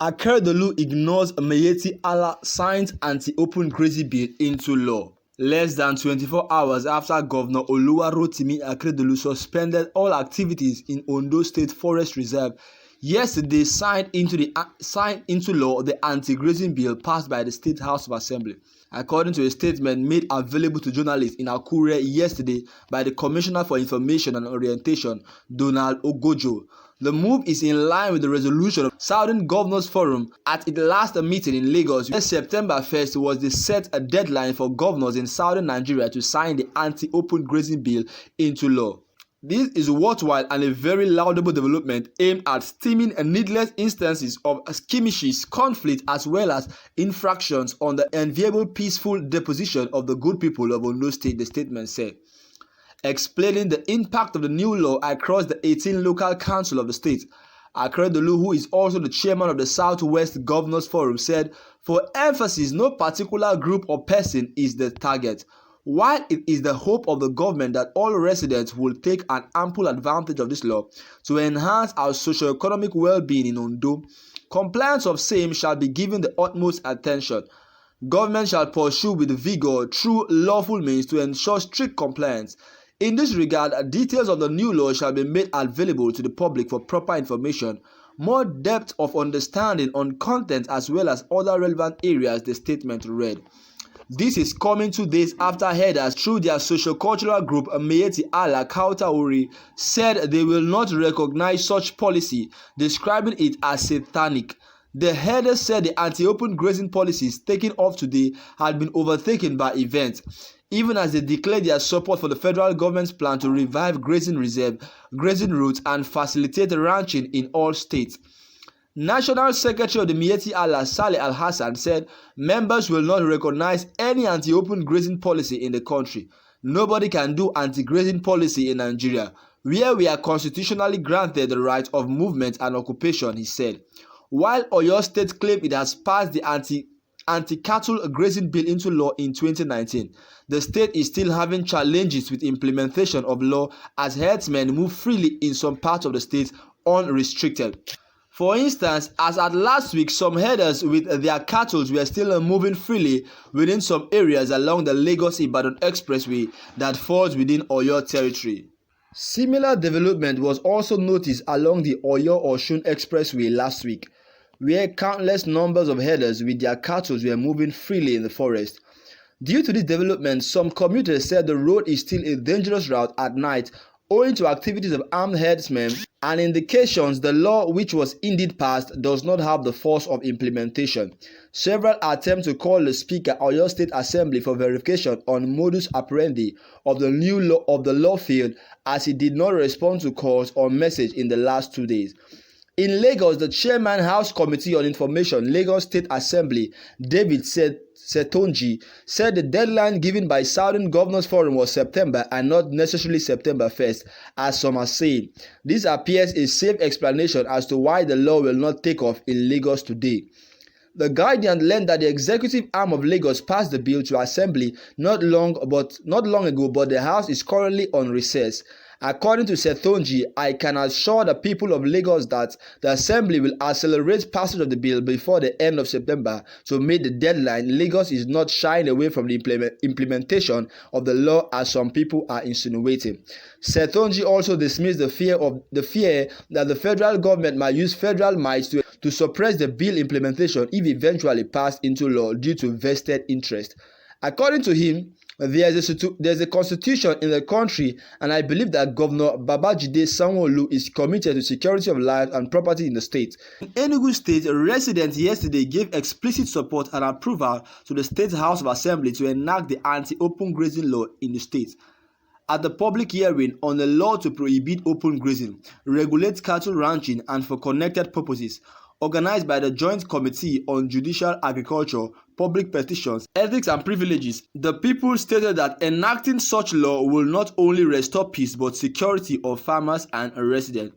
Akeredolu ignores Miyetti Allah signs anti-open grazing bill into law. Less than 24 hours after Governor Oluwarotimi Akeredolu suspended all activities in Ondo State Forest Reserve, yesterday signed into law the anti-grazing bill passed by the State House of Assembly. According to a statement made available to journalists in Akure yesterday by the Commissioner for Information and Orientation, Donald Ogojo, the move is in line with the resolution of Southern Governors Forum at its last meeting in Lagos, where September 1st was the set deadline for governors in southern Nigeria to sign the anti-open grazing bill into law. This is worthwhile and a very laudable development aimed at stemming needless instances of skirmishes, conflict, as well as infractions on the enviable peaceful deposition of the good people of Ondo State, the statement said. Explaining the impact of the new law across the 18 local councils of the state, Akeredolu, who is also the chairman of the Southwest Governors Forum, said, "For emphasis, no particular group or person is the target. While it is the hope of the government that all residents will take an ample advantage of this law to enhance our socio-economic well-being in Ondo, compliance of same shall be given the utmost attention. Government shall pursue with vigor through lawful means to ensure strict compliance. In this regard, details of the new law shall be made available to the public for proper information, more depth of understanding on content as well as other relevant areas," the statement read. This is coming 2 days after headers through their socio-cultural group Miyetti Allah Kautauri said they will not recognize such policy, describing it as satanic. The headers said the anti-open grazing policies taken off today had been overtaken by events, even as they declared their support for the federal government's plan to revive grazing reserve, grazing routes, and facilitate ranching in all states. National Secretary of the Miyetti Allah, Saleh Al-Hassan, said members will not recognize any anti-open grazing policy in the country. Nobody can do anti-grazing policy in Nigeria, where we are constitutionally granted the right of movement and occupation, he said. While Oyo State claimed it has passed the anti-cattle grazing bill into law in 2019, the state is still having challenges with implementation of law as herdsmen move freely in some parts of the state unrestricted. For instance, as at last week, some herders with their cattle were still moving freely within some areas along the Lagos-Ibadan Expressway that falls within Oyo territory. Similar development was also noticed along the Oyo-Osun Expressway last week, where countless numbers of herders with their cattle were moving freely in the forest. Due to this development, some commuters said the road is still a dangerous route at night owing to activities of armed herdsmen and indications the law, which was indeed passed, does not have the force of implementation. Several attempts to call the Speaker Oyo State Assembly for verification on modus operandi of the new law failed, as he did not respond to calls or message in the last 2 days. In Lagos, the Chairman House Committee on Information, Lagos State Assembly, David Setonji, said the deadline given by Southern Governors Forum was September and not necessarily September 1st, as some are saying. This appears a safe explanation as to why the law will not take off in Lagos today. The Guardian learned that the executive arm of Lagos passed the bill to Assembly not long ago, but the House is currently on recess. According to Setonji, "I can assure the people of Lagos that the Assembly will accelerate passage of the bill before the end of September to meet the deadline. Lagos is not shying away from the implementation of the law as some people are insinuating." Setonji also dismissed the fear that the federal government might use federal might to suppress the bill implementation if eventually passed into law due to vested interest. According to him, there's a constitution in the country, and I believe that Governor Babajide Sanwo-Olu is committed to security of life and property in the state. In Enugu State, residents yesterday gave explicit support and approval to the State House of Assembly to enact the anti-open grazing law in the state. At the public hearing on the law to prohibit open grazing, regulate cattle ranching, and for connected purposes, organized by the Joint Committee on Judicial Agriculture, Public Petitions, Ethics and Privileges, the people stated that enacting such law will not only restore peace but security of farmers and residents.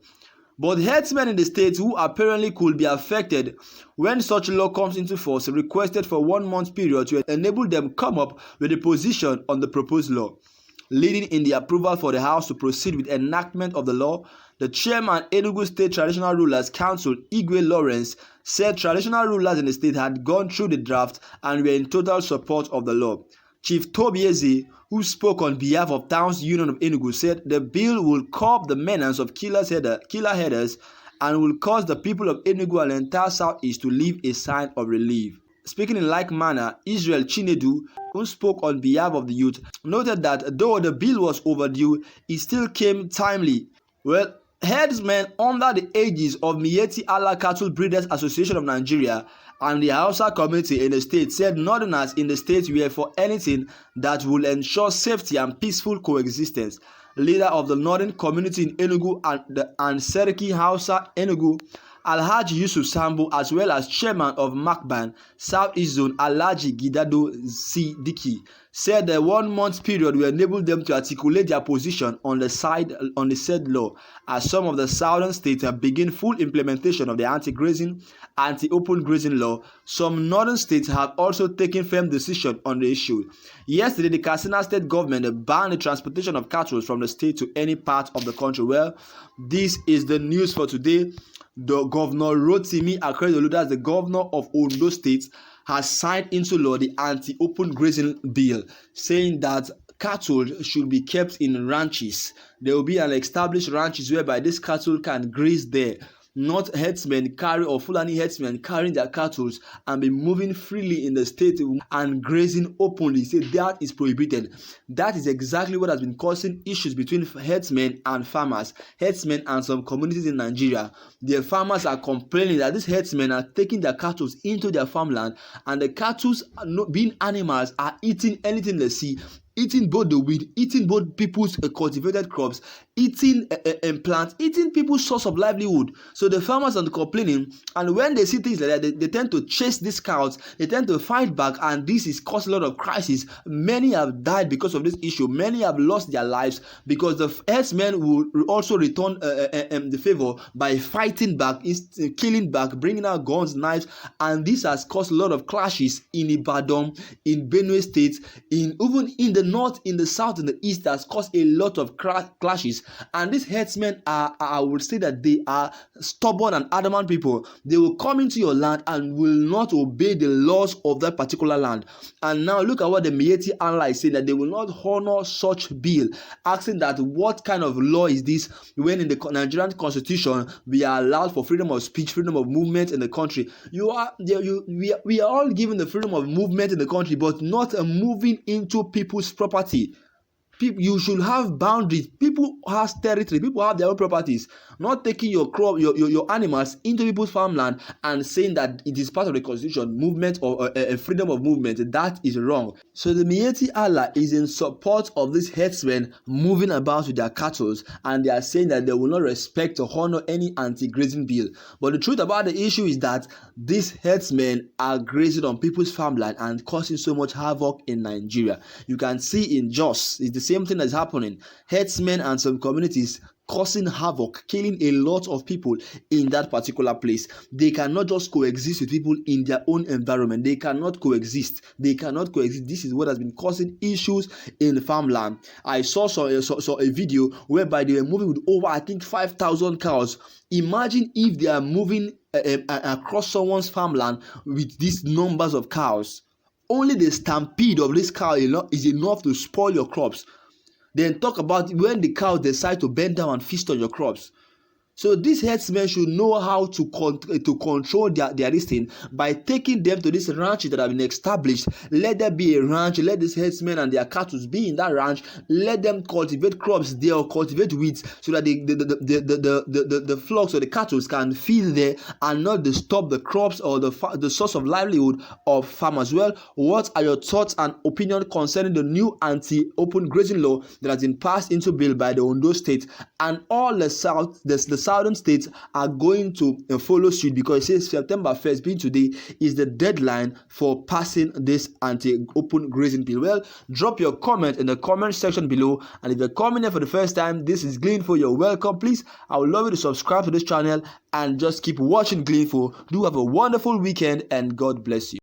But herdsmen in the state who apparently could be affected when such law comes into force requested for 1 month period to enable them come up with a position on the proposed law. Leading in the approval for the House to proceed with enactment of the law, The chairman, Enugu State Traditional Rulers Council, Igwe Lawrence, said traditional rulers in the state had gone through the draft and were in total support of the law. Chief Tobieze, who spoke on behalf of Towns Union of Enugu, said the bill will curb the menace of killer headers and will cause the people of Enugu and the entire southeast to live a sign of relief. Speaking in like manner, Israel Chinedu, who spoke on behalf of the youth, noted that though the bill was overdue, it still came timely. Well, headsmen under the aegis of Miyetti Allah Cattle Breeders Association of Nigeria and the Hausa community in the state said northerners in the state were for anything that will ensure safety and peaceful coexistence. Leader of the northern community in Enugu and Seriki Hausa Enugu, Alhaji Yusuf Sambo, as well as chairman of Makban Southeast Zone, Alhaji Gidado Sidiki, said the 1 month period will enable them to articulate their position on the said law, as some of the southern states have begun full implementation of the anti-grazing, anti-open grazing law. Some northern states have also taken firm decision on the issue. Yesterday, the Katsina state government banned the transportation of cattle from the state to any part of the country. Well, this is the news for today. The Governor Rotimi Akeredolu, that's the governor of Ondo State, has signed into law the anti-open grazing bill, saying that cattle should be kept in ranches. There will be an established ranches whereby this cattle can graze there. Not herdsmen or Fulani herdsmen carrying their cattle and be moving freely in the state and grazing openly. Say that is prohibited. That is exactly what has been causing issues between herdsmen and farmers, herdsmen and some communities in Nigeria. The farmers are complaining that these herdsmen are taking their cattle into their farmland, and the cattle, being animals, are eating anything they see. Eating both the weed, eating both people's cultivated crops, eating plants, eating people's source of livelihood. So the farmers are complaining, and when they see things like that, they tend to chase these cows, they tend to fight back, and this is caused a lot of crisis. Many have died because of this issue. Many have lost their lives because the herdsmen will also return the favor by fighting back, killing back, bringing out guns, knives, and this has caused a lot of clashes in Ibadan, in Benue State, even in the north, in the south, in the east. Has caused a lot of clashes. And these herdsmen I would say that they are stubborn and adamant people. They will come into your land and will not obey the laws of that particular land. And now look at what the Miyetti Allah is saying, that they will not honor such bill, asking that what kind of law is this, when in the Nigerian constitution we are allowed for freedom of speech, freedom of movement in the country. We are all given the freedom of movement in the country, but not moving into people's property. People, you should have boundaries. People have territory. People have their own properties. Not taking your crop, your animals into people's farmland and saying that it is part of the constitution, movement or freedom of movement. That is wrong. So the Miyetti Allah is in support of these herdsmen moving about with their cattle, and they are saying that they will not respect or honor any anti-grazing bill. But the truth about the issue is that these herdsmen are grazing on people's farmland and causing so much havoc in Nigeria. You can see in Jos, it's the same thing that's happening. Herdsmen and some communities causing havoc, killing a lot of people in that particular place. They cannot just coexist with people in their own environment. They cannot coexist. This is what has been causing issues in the farmland. I saw a video whereby they were moving with over, I think, 5,000 cows. Imagine if they are moving across someone's farmland with these numbers of cows. Only the stampede of this cow is enough to spoil your crops. Then talk about when the cows decide to bend down and feast on your crops. So these herdsmen should know how to control their listing by taking them to these ranches that have been established. Let there be a ranch. Let these herdsmen and their cattle be in that ranch. Let them cultivate crops there or cultivate weeds so that the flocks or the cattle can feed there and not disturb the crops or the source of livelihood of farmers. Well, what are your thoughts and opinions concerning the new anti-open grazing law that has been passed into bill by the Ondo State, and all the southern states are going to follow suit, because it says September 1st, being today, is the deadline for passing this anti-open grazing bill? Well, drop your comment in the comment section below, and if you're coming here for the first time, this is Gleanful. You're welcome. Please, I would love you to subscribe to this channel and just keep watching Gleanful. Do have a wonderful weekend, and God bless you.